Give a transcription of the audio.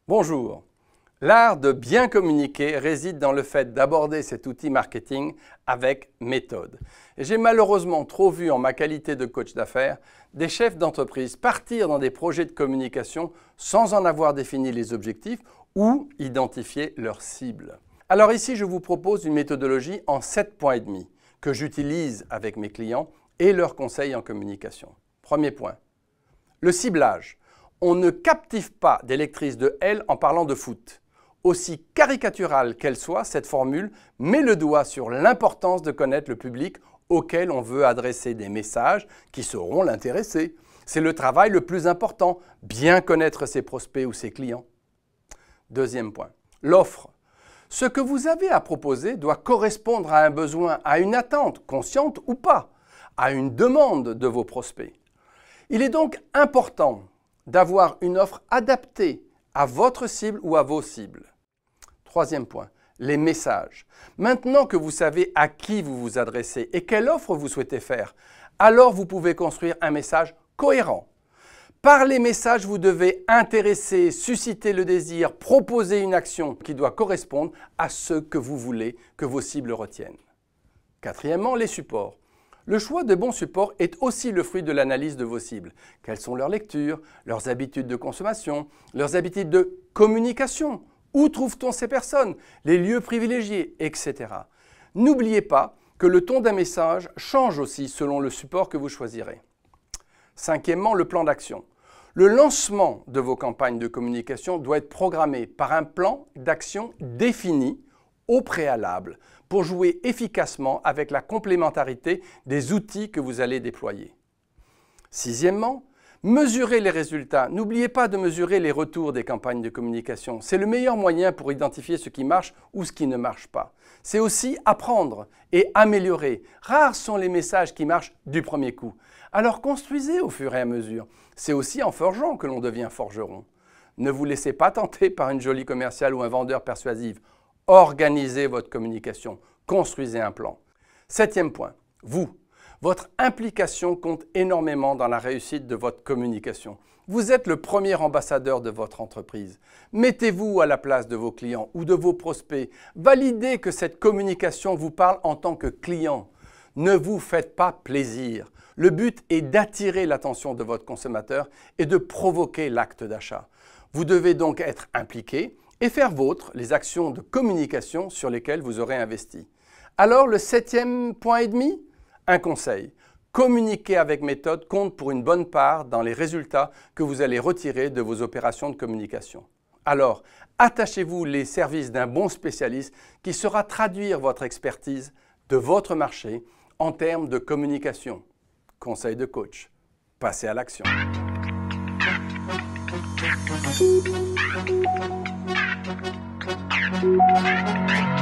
Bonjour. L'art de bien communiquer réside dans le fait d'aborder cet outil marketing avec méthode. Et j'ai malheureusement trop vu en ma qualité de coach d'affaires des chefs d'entreprise partir dans des projets de communication sans en avoir défini les objectifs ou identifié leurs cibles. Alors ici, je vous propose une méthodologie en 7 points et demi que j'utilise avec mes clients et leurs conseils en communication. Premier point, le ciblage. On ne captive pas des lectrices de L en parlant de foot. Aussi caricaturale qu'elle soit, cette formule met le doigt sur l'importance de connaître le public auquel on veut adresser des messages qui sauront l'intéresser. C'est le travail le plus important, bien connaître ses prospects ou ses clients. Deuxième point, l'offre. Ce que vous avez à proposer doit correspondre à un besoin, à une attente, consciente ou pas, à une demande de vos prospects. Il est donc important d'avoir une offre adaptée à votre cible ou à vos cibles. Troisième point, les messages. Maintenant que vous savez à qui vous vous adressez et quelle offre vous souhaitez faire, alors vous pouvez construire un message cohérent. Par les messages, vous devez intéresser, susciter le désir, proposer une action qui doit correspondre à ce que vous voulez que vos cibles retiennent. Quatrièmement, les supports. Le choix de bons supports est aussi le fruit de l'analyse de vos cibles. Quelles sont leurs lectures, leurs habitudes de consommation, leurs habitudes de communication? Où trouve-t-on ces personnes? Les lieux privilégiés, etc. N'oubliez pas que le ton d'un message change aussi selon le support que vous choisirez. Cinquièmement, le plan d'action. Le lancement de vos campagnes de communication doit être programmé par un plan d'action défini au préalable pour jouer efficacement avec la complémentarité des outils que vous allez déployer. Sixièmement, mesurez les résultats. N'oubliez pas de mesurer les retours des campagnes de communication. C'est le meilleur moyen pour identifier ce qui marche ou ce qui ne marche pas. C'est aussi apprendre et améliorer. Rares sont les messages qui marchent du premier coup. Alors construisez au fur et à mesure. C'est aussi en forgeant que l'on devient forgeron. Ne vous laissez pas tenter par une jolie commerciale ou un vendeur persuasif. Organisez votre communication, construisez un plan. Septième point, vous. Votre implication compte énormément dans la réussite de votre communication. Vous êtes le premier ambassadeur de votre entreprise. Mettez-vous à la place de vos clients ou de vos prospects. Validez que cette communication vous parle en tant que client. Ne vous faites pas plaisir. Le but est d'attirer l'attention de votre consommateur et de provoquer l'acte d'achat. Vous devez donc être impliqué et faire vôtre les actions de communication sur lesquelles vous aurez investi. Alors, le septième point et demi, un conseil. Communiquer avec méthode compte pour une bonne part dans les résultats que vous allez retirer de vos opérations de communication. Alors, attachez-vous les services d'un bon spécialiste qui saura traduire votre expertise de votre marché en termes de communication. Conseil de coach. Passez à l'action. Thank you.